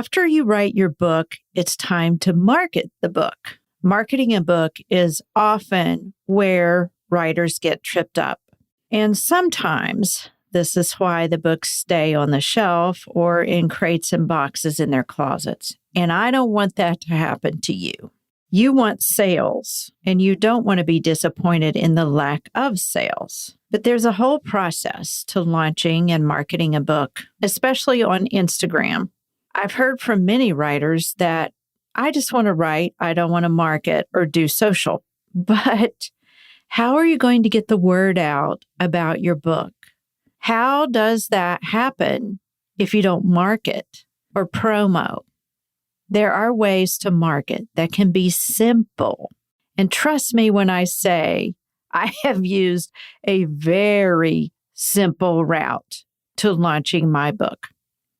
After you write your book, it's time to market the book. Marketing a book is often where writers get tripped up. And sometimes this is why the books stay on the shelf or in crates and boxes in their closets. And I don't want that to happen to you. You want sales, and you don't want to be disappointed in the lack of sales. But there's a whole process to launching and marketing a book, especially on Instagram. I've heard from many writers that I just want to write, I don't want to market or do social. But how are you going to get the word out about your book? How does that happen if you don't market or promo? There are ways to market that can be simple. And trust me when I say I have used a very simple route to launching my book.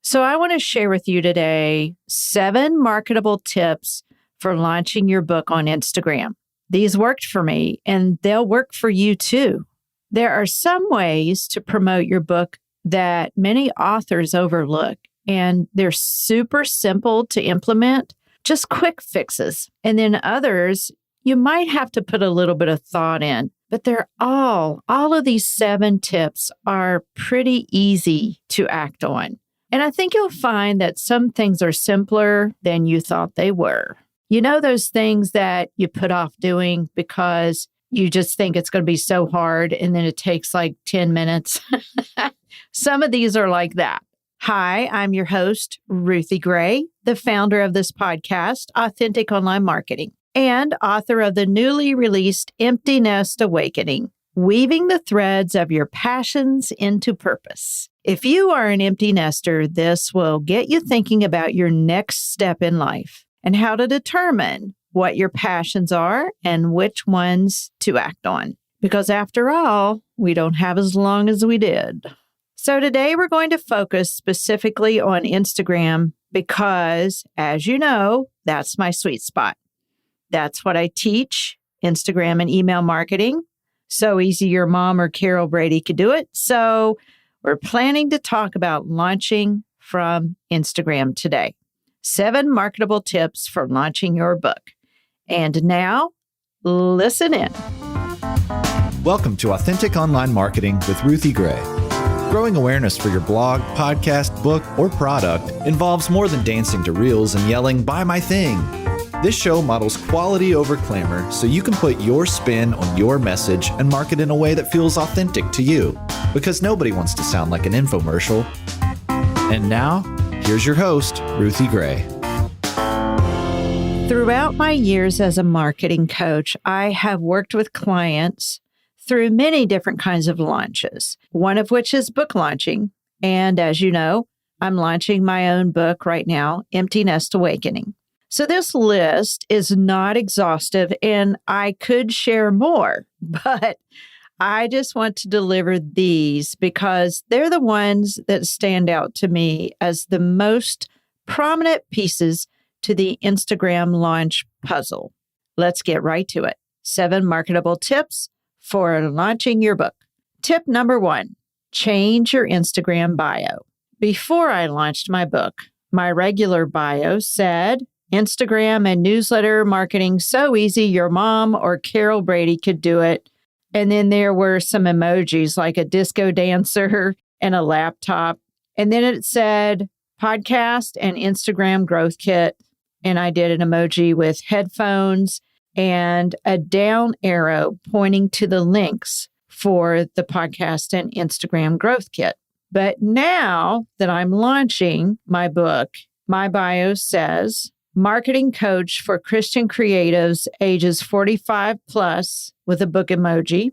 So I want to share with you today 7 marketable tips for launching your book on Instagram. These worked for me, and they'll work for you too. There are some ways to promote your book that many authors overlook, and they're super simple to implement, just quick fixes. And then others, you might have to put a little bit of thought in, but they're all of these 7 tips are pretty easy to act on. And I think you'll find that some things are simpler than you thought they were. You know, those things that you put off doing because you just think it's going to be so hard, and then it takes like 10 minutes. Some of these are like that. Hi, I'm your host, Ruthie Gray, the founder of this podcast, Authentic Online Marketing, and author of the newly released Empty Nest Awakening, Weaving the Threads of Your Passions into Purpose. If you are an empty nester, this will get you thinking about your next step in life and how to determine what your passions are and which ones to act on. Because after all, we don't have as long as we did. So today we're going to focus specifically on Instagram because, as you know, that's my sweet spot. That's what I teach, Instagram and email marketing. So easy your mom or Carol Brady could do it. So we're planning to talk about launching from Instagram today. 7 marketable tips for launching your book. And now, listen in. Welcome to Authentic Online Marketing with Ruthie Gray. Growing awareness for your blog, podcast, book, or product involves more than dancing to reels and yelling, "Buy my thing." This show models quality over clamor so you can put your spin on your message and market in a way that feels authentic to you, because nobody wants to sound like an infomercial. And now, here's your host, Ruthie Gray. Throughout my years as a marketing coach, I have worked with clients through many different kinds of launches, one of which is book launching. And as you know, I'm launching my own book right now, Empty Nest Awakening. So this list is not exhaustive, and I could share more, but I just want to deliver these because they're the ones that stand out to me as the most prominent pieces to the Instagram launch puzzle. Let's get right to it. 7 marketable tips for launching your book. Tip number 1, change your Instagram bio. Before I launched my book, my regular bio said, Instagram and newsletter marketing so easy your mom or Carol Brady could do it. And then there were some emojis like a disco dancer and a laptop. And then it said podcast and Instagram growth kit. And I did an emoji with headphones and a down arrow pointing to the links for the podcast and Instagram growth kit. But now that I'm launching my book, my bio says, marketing coach for Christian creatives ages 45 plus with a book emoji.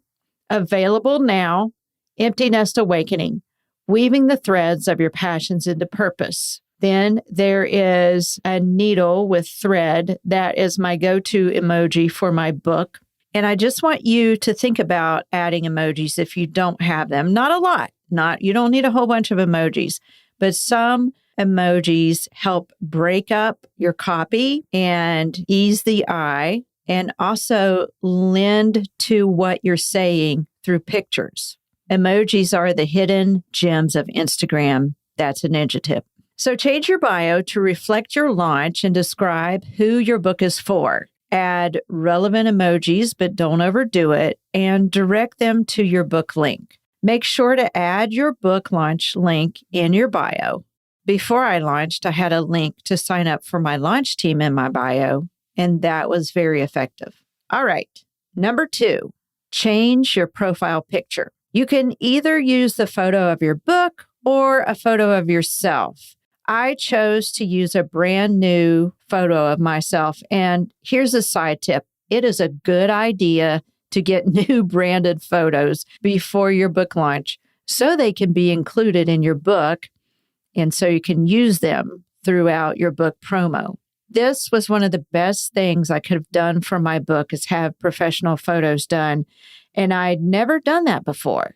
Available now, Empty Nest Awakening, weaving the threads of your passions into purpose. Then there is a needle with thread. That is my go-to emoji for my book. And I just want you to think about adding emojis if you don't have them. Not a lot. You don't need a whole bunch of emojis, but some emojis help break up your copy and ease the eye and also lend to what you're saying through pictures. Emojis are the hidden gems of Instagram. That's a ninja tip. So change your bio to reflect your launch and describe who your book is for. Add relevant emojis, but don't overdo it, and direct them to your book link. Make sure to add your book launch link in your bio. Before I launched, I had a link to sign up for my launch team in my bio, and that was very effective. All right. Number 2, change your profile picture. You can either use the photo of your book or a photo of yourself. I chose to use a brand new photo of myself. And here's a side tip. It is a good idea to get new branded photos before your book launch so they can be included in your book and so you can use them throughout your book promo. This was one of the best things I could have done for my book is have professional photos done. And I'd never done that before.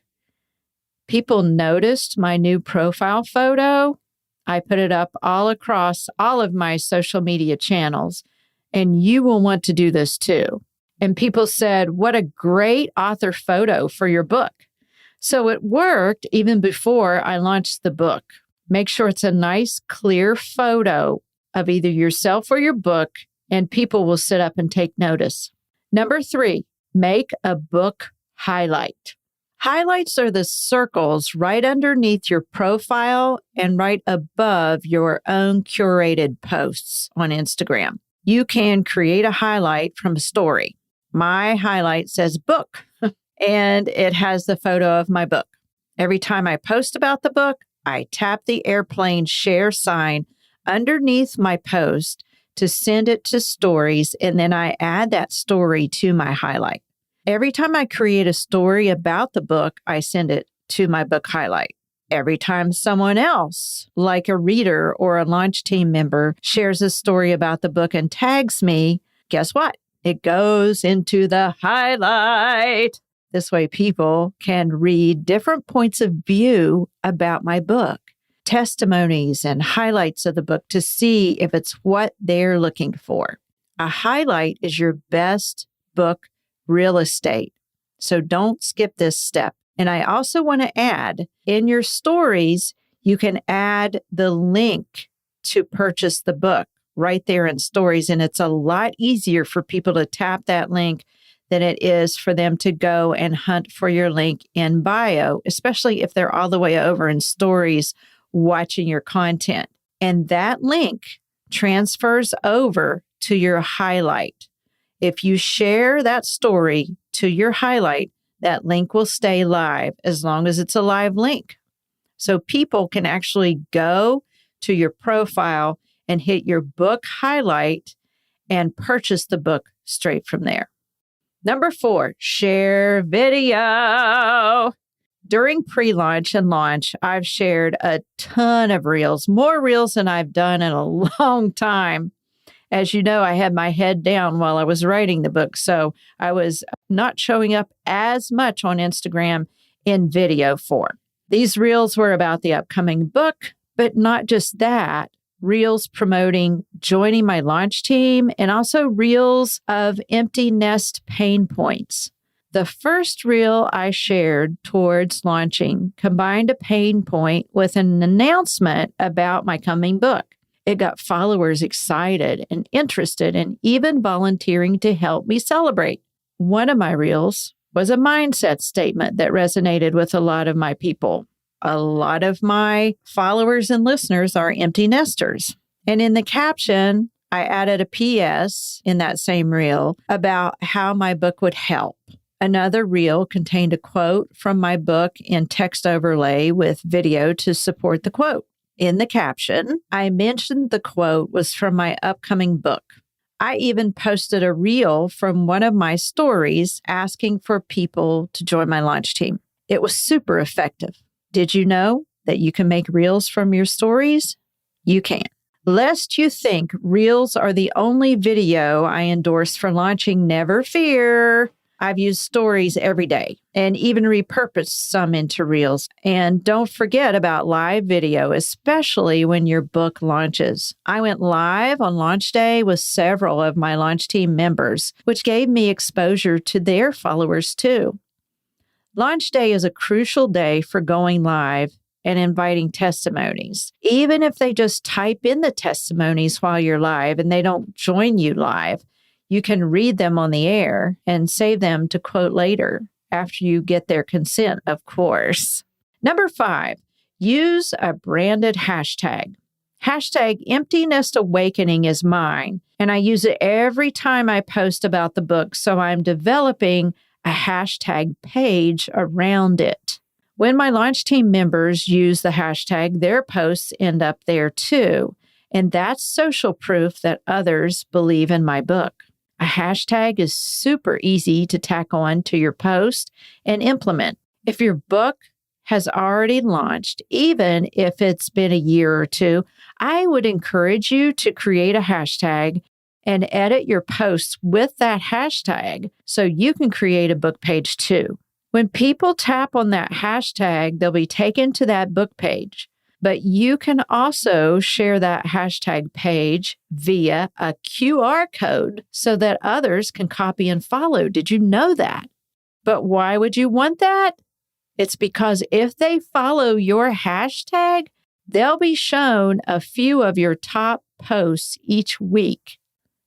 People noticed my new profile photo. I put it up all across all of my social media channels, and you will want to do this too. And people said, what a great author photo for your book. So it worked even before I launched the book. Make sure it's a nice, clear photo of either yourself or your book, and people will sit up and take notice. Number 3, make a book highlight. Highlights are the circles right underneath your profile and right above your own curated posts on Instagram. You can create a highlight from a story. My highlight says book, and it has the photo of my book. Every time I post about the book, I tap the airplane share sign underneath my post to send it to stories, and then I add that story to my highlight. Every time I create a story about the book, I send it to my book highlight. Every time someone else, like a reader or a launch team member, shares a story about the book and tags me, guess what? It goes into the highlight. This way people can read different points of view about my book, testimonies and highlights of the book to see if it's what they're looking for. A highlight is your best book real estate. So don't skip this step. And I also want to add in your stories, you can add the link to purchase the book right there in stories. And it's a lot easier for people to tap that link than it is for them to go and hunt for your link in bio, especially if they're all the way over in stories watching your content. And that link transfers over to your highlight. If you share that story to your highlight, that link will stay live as long as it's a live link. So people can actually go to your profile and hit your book highlight and purchase the book straight from there. Number 4, share video. During pre-launch and launch, I've shared a ton of reels, more reels than I've done in a long time. As you know, I had my head down while I was writing the book, so I was not showing up as much on Instagram in video form. These reels were about the upcoming book, but not just that. Reels promoting joining my launch team and also reels of empty nest pain points. The first reel I shared towards launching combined a pain point with an announcement about my coming book. It got followers excited and interested and even volunteering to help me celebrate. One of my reels was a mindset statement that resonated with a lot of my people. A lot of my followers and listeners are empty nesters. And in the caption, I added a PS in that same reel about how my book would help. Another reel contained a quote from my book in text overlay with video to support the quote. In the caption, I mentioned the quote was from my upcoming book. I even posted a reel from one of my stories asking for people to join my launch team. It was super effective. Did you know that you can make reels from your stories? You can. Lest you think reels are the only video I endorse for launching, never fear. I've used stories every day and even repurposed some into reels. And don't forget about live video, especially when your book launches. I went live on launch day with several of my launch team members, which gave me exposure to their followers too. Launch day is a crucial day for going live and inviting testimonies. Even if they just type in the testimonies while you're live and they don't join you live, you can read them on the air and save them to quote later after you get their consent, of course. Number 5, use a branded hashtag. Hashtag Empty Nest Awakening is mine, and I use it every time I post about the book, so I'm developing a hashtag page around it. When my launch team members use the hashtag, their posts end up there too, and that's social proof that others believe in my book. A hashtag is super easy to tack on to your post and implement. If your book has already launched, even if it's been a year or two, I would encourage you to create a hashtag and edit your posts with that hashtag so you can create a book page too. When people tap on that hashtag, they'll be taken to that book page. But you can also share that hashtag page via a QR code so that others can copy and follow. Did you know that? But why would you want that? It's because if they follow your hashtag, they'll be shown a few of your top posts each week.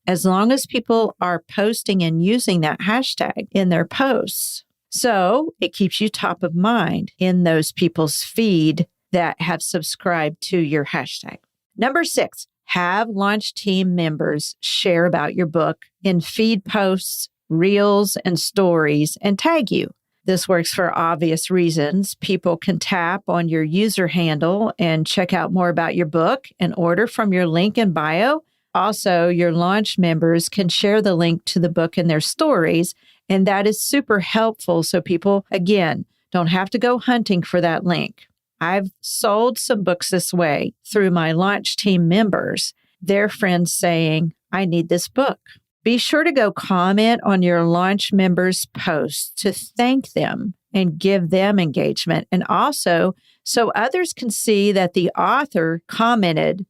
As long as people are posting and using that hashtag in their posts. So it keeps you top of mind in those people's feed that have subscribed to your hashtag. Number 6, have launch team members share about your book in feed posts, reels, and stories and tag you. This works for obvious reasons. People can tap on your user handle and check out more about your book and order from your link in bio. Also, your launch members can share the link to the book in their stories, and that is super helpful so people, again, don't have to go hunting for that link. I've sold some books this way through my launch team members, their friends saying, I need this book. Be sure to go comment on your launch members' posts to thank them and give them engagement, and also so others can see that the author commented,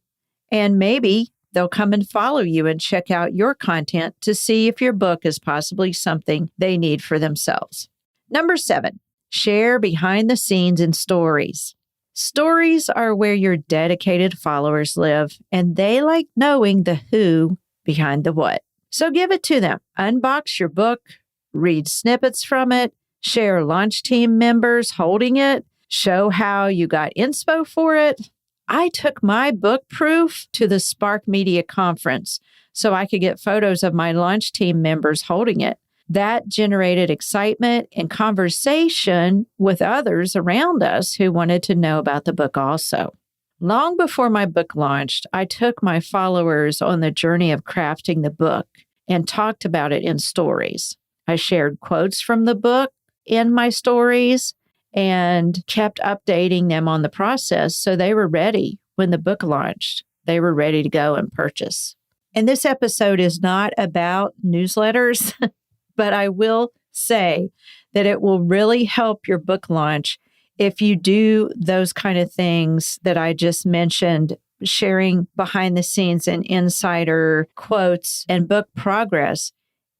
and maybe they'll come and follow you and check out your content to see if your book is possibly something they need for themselves. Number 7, share behind the scenes and stories. Stories are where your dedicated followers live, and they like knowing the who behind the what. So give it to them. Unbox your book, read snippets from it, share launch team members holding it, show how you got inspo for it. I took my book proof to the Spark Media Conference so I could get photos of my launch team members holding it. That generated excitement and conversation with others around us who wanted to know about the book also. Long before my book launched, I took my followers on the journey of crafting the book and talked about it in stories. I shared quotes from the book in my stories and kept updating them on the process so they were ready when the book launched. They were ready to go and purchase. And this episode is not about newsletters, but I will say that it will really help your book launch if you do those kind of things that I just mentioned, sharing behind the scenes and insider quotes and book progress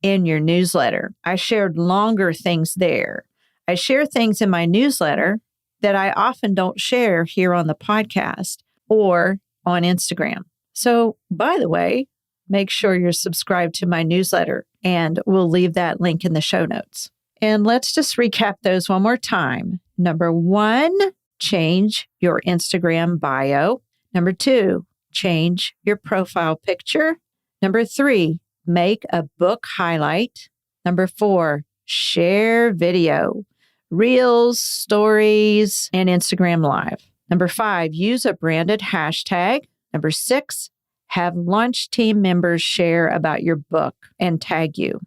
in your newsletter. I shared longer things there. I share things in my newsletter that I often don't share here on the podcast or on Instagram. So, by the way, make sure you're subscribed to my newsletter, and we'll leave that link in the show notes. And let's just recap those one more time. Number 1, change your Instagram bio. Number 2, change your profile picture. Number 3, make a book highlight. Number 4, share video, reels, stories, and Instagram Live. Number 5, use a branded hashtag. Number 6, have launch team members share about your book and tag you.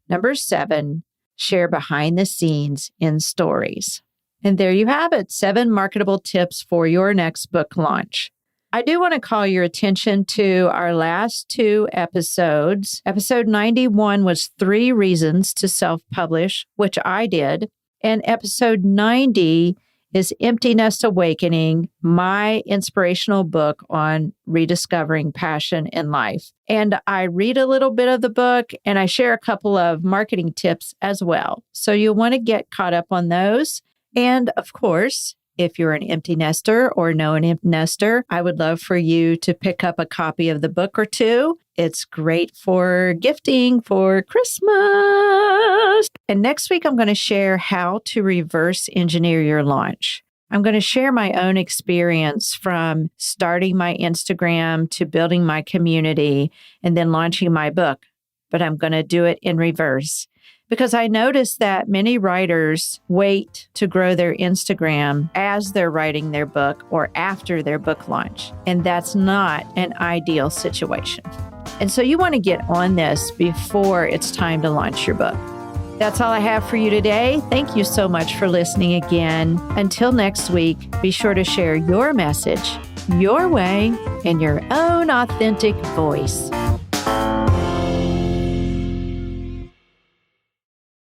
Number 7, share behind the scenes in stories. And there you have it, 7 marketable tips for your next book launch. I do want to call your attention to our last 2 episodes. Episode 91 was 3 reasons to self-publish, which I did. And episode 90 is Empty Nest Awakening, my inspirational book on rediscovering passion in life. And I read a little bit of the book and I share a couple of marketing tips as well. So you'll want to get caught up on those. And of course, If you're an empty nester or know an empty nester, I would love for you to pick up a copy of the book or two. It's great for gifting for Christmas. And next week, I'm going to share how to reverse engineer your launch. I'm going to share my own experience from starting my Instagram to building my community and then launching my book. But I'm going to do it in reverse because I noticed that many writers wait to grow their Instagram as they're writing their book or after their book launch. And that's not an ideal situation. And so you want to get on this before it's time to launch your book. That's all I have for you today. Thank you so much for listening again. Until next week, be sure to share your message, your way, in your own authentic voice.